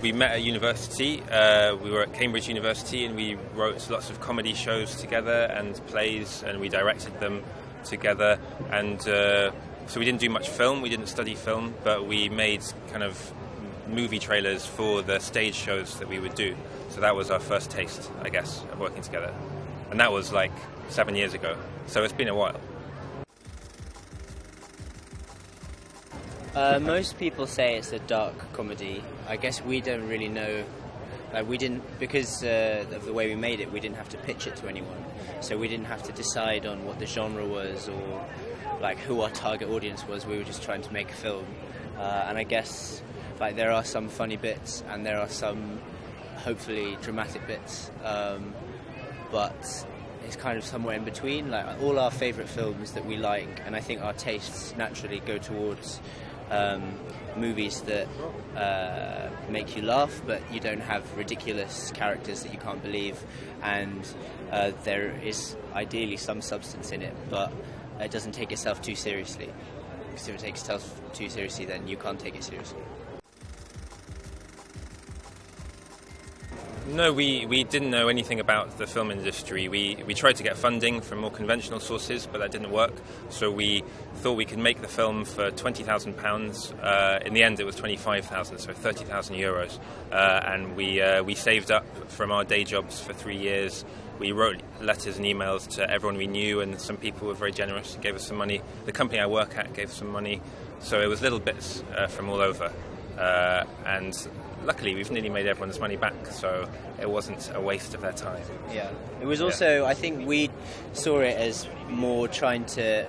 We met at university. We were at Cambridge University, and we wrote lots of comedy shows together and plays, and we directed them together. And so we didn't do much film. We didn't study film, but we made kind of movie trailers for the stage shows that we would do. So that was our first taste, I guess, of working together. And that was like 7 years ago. So it's been a while. Most people say it's a dark comedy. I guess we don't really know. We didn't, because of the way we made it, we didn't have to pitch it to anyone. So we didn't have to decide on what the genre was or like who our target audience was. We were just trying to make a film. And I guess like there are some funny bits and there are some hopefully dramatic bits. But it's kind of somewhere in between. Like all our favourite films that we like, and I think our tastes naturally go towards movies that make you laugh, but you don't have ridiculous characters that you can't believe, and there is ideally some substance in it, but it doesn't take itself too seriously. Because if it takes itself too seriously, then you can't take it seriously. No, we didn't know anything about the film industry. We tried to get funding from more conventional sources, but that didn't work. So we thought we could make the film for £20,000. In the end, it was 25,000, so 30,000 euros. And we saved up from our day jobs for 3 years. We wrote letters and emails to everyone we knew, and some people were very generous and gave us some money. The company I work at gave some money. So it was little bits from all over. And luckily, we've nearly made everyone's money back, so it wasn't a waste of their time. Yeah. It was also, I think we saw it as more trying to,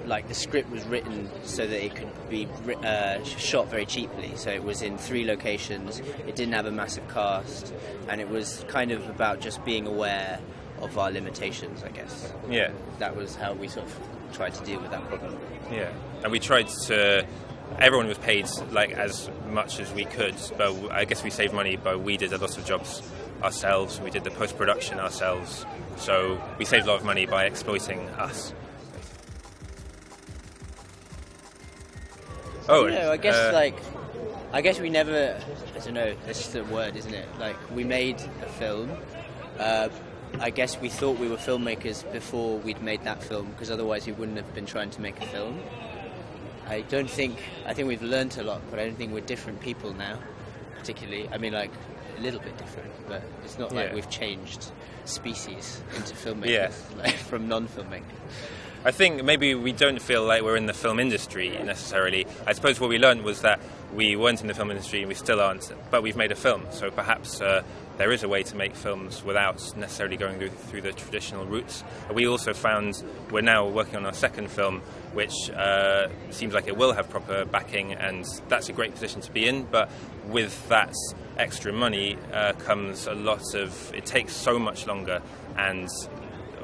like the script was written so that it could be shot very cheaply. So it was in 3 locations, it didn't have a massive cast, and it was kind of about just being aware of our limitations, I guess. Yeah. That was how we sort of tried to deal with that problem. Yeah. And we tried to... Everyone was paid like as much as we could, but I guess we saved money, but we did a lot of jobs ourselves. We did the post-production ourselves, so we saved a lot of money by exploiting us. Oh, no, I guess I guess we never. I don't know. That's just a word, isn't it? Like we made a film. I guess we thought we were filmmakers before we'd made that film, because otherwise we wouldn't have been trying to make a film. I think we've learnt a lot, but I don't think we're different people now, particularly. I mean, like, a little bit different, but it's not like we've changed species into filmmakers, like, from non-filmmakers. I think maybe we don't feel like we're in the film industry necessarily. I suppose what we learned was that we weren't in the film industry and we still aren't, but we've made a film, so perhaps there is a way to make films without necessarily going through the traditional routes. We also found we're now working on our second film, which seems like it will have proper backing, and that's a great position to be in, but with that extra money comes a lot of... It takes so much longer, and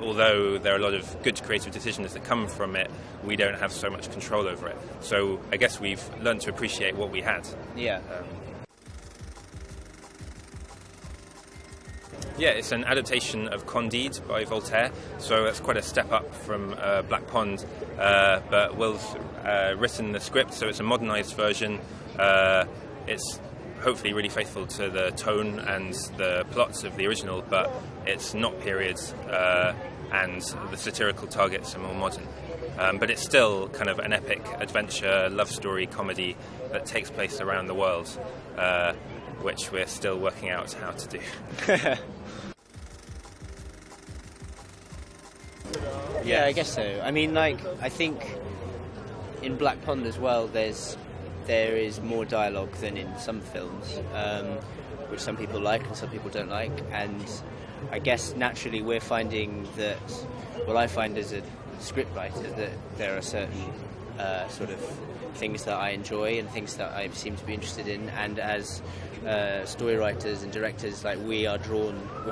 although there are a lot of good creative decisions that come from it, we don't have so much control over it. So I guess we've learned to appreciate what we had. Yeah. Yeah, it's an adaptation of Candide by Voltaire, so that's quite a step up from Black Pond, but Will's written the script, so it's a modernised version. It's hopefully really faithful to the tone and the plots of the original, but it's not period, and the satirical targets are more modern. But it's still kind of an epic adventure, love story, comedy that takes place around the world, which we're still working out how to do. Yeah, I guess so. I mean, like, I think in Black Pond as well, there is more dialogue than in some films, which some people like and some people don't like. And I guess naturally we're finding that, what I find as a scriptwriter, that there are certain sort of things that I enjoy and things that I seem to be interested in, and as story writers and directors, like, we're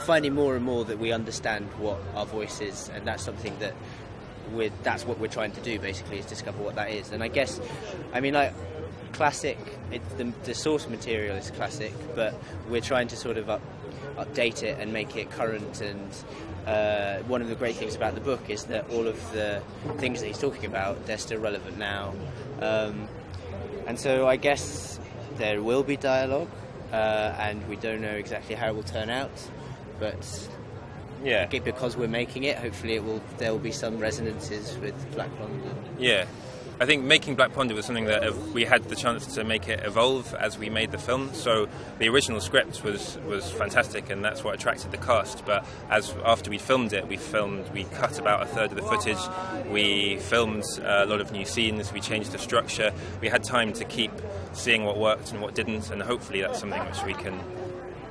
finding more and more that we understand what our voice is, and that's something that that's what we're trying to do, basically, is discover what that is. And I guess, I mean, like, classic, the source material is classic, but we're trying to sort of update it and make it current. And one of the great things about the book is that all of the things that he's talking about, they're still relevant now. And so I guess there will be dialogue, and we don't know exactly how it will turn out, but because we're making it, hopefully there will be some resonances with Black Pond. Yeah. I think making Black Pond was something that we had the chance to make it evolve as we made the film. So the original script was fantastic, and that's what attracted the cast. But after we filmed it, we cut about a third of the footage. We filmed a lot of new scenes. We changed the structure. We had time to keep seeing what worked and what didn't, and hopefully that's something which we can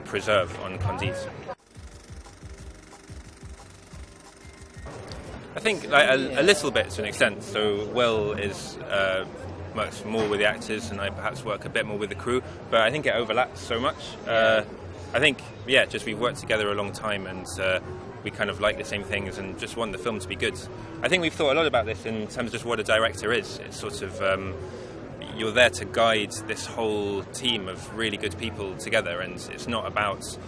preserve on Condi's. I think a little bit to an extent. So Will is much more with the actors, and I perhaps work a bit more with the crew. But I think it overlaps so much. I think just we've worked together a long time, and we kind of like the same things, and just want the film to be good. I think we've thought a lot about this in terms of just what a director is. It's sort of you're there to guide this whole team of really good people together, and it's not about.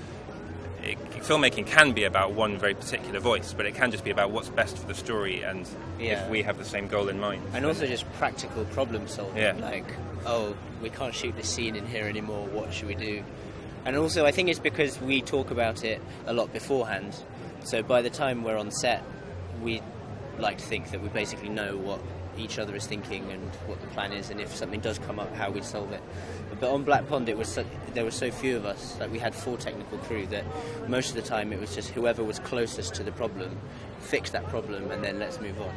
Filmmaking can be about one very particular voice, but it can just be about what's best for the story, and if we have the same goal in mind. And also just practical problem solving, like, we can't shoot this scene in here anymore, what should we do? And also I think it's because we talk about it a lot beforehand, so by the time we're on set, we like to think that we basically know what each other is thinking and what the plan is, and if something does come up, how we'd solve it. But on Black Pond, there were so few of us. Like, we had 4 technical crew that most of the time it was just whoever was closest to the problem, fix that problem, and then let's move on.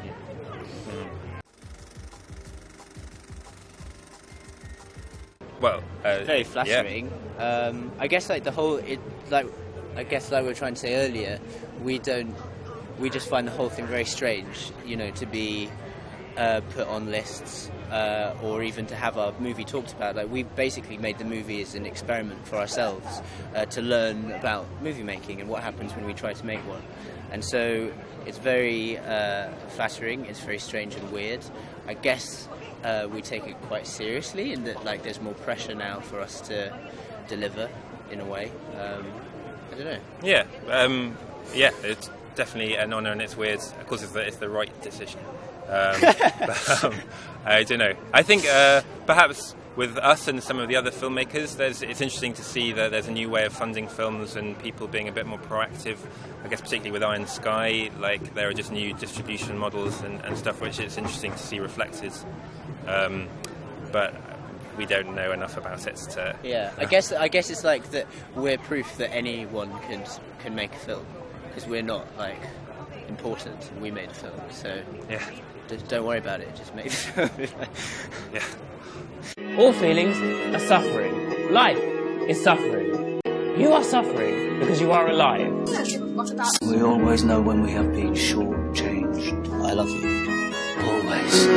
Well, very flattering. I guess like we were trying to say earlier, we just find the whole thing very strange. To be put on lists. Or even to have our movie talked about. Like, we basically made the movie as an experiment for ourselves to learn about movie making and what happens when we try to make one. And so it's very flattering, it's very strange and weird. I guess we take it quite seriously, in that there's more pressure now for us to deliver in a way. I don't know. It's definitely an honour, and it's weird. Of course, it's the right decision. I don't know. I think perhaps with us and some of the other filmmakers, it's interesting to see that there's a new way of funding films and people being a bit more proactive. I guess particularly with Iron Sky, like there are just new distribution models and stuff, which it's interesting to see reflected. But we don't know enough about it to. I guess it's like that. We're proof that anyone can make a film, because we're not important. We made a film, so don't worry about it. Just make the film. All feelings are suffering. Life is suffering. You are suffering because you are alive. We always know when we have been shortchanged. I love you. Always.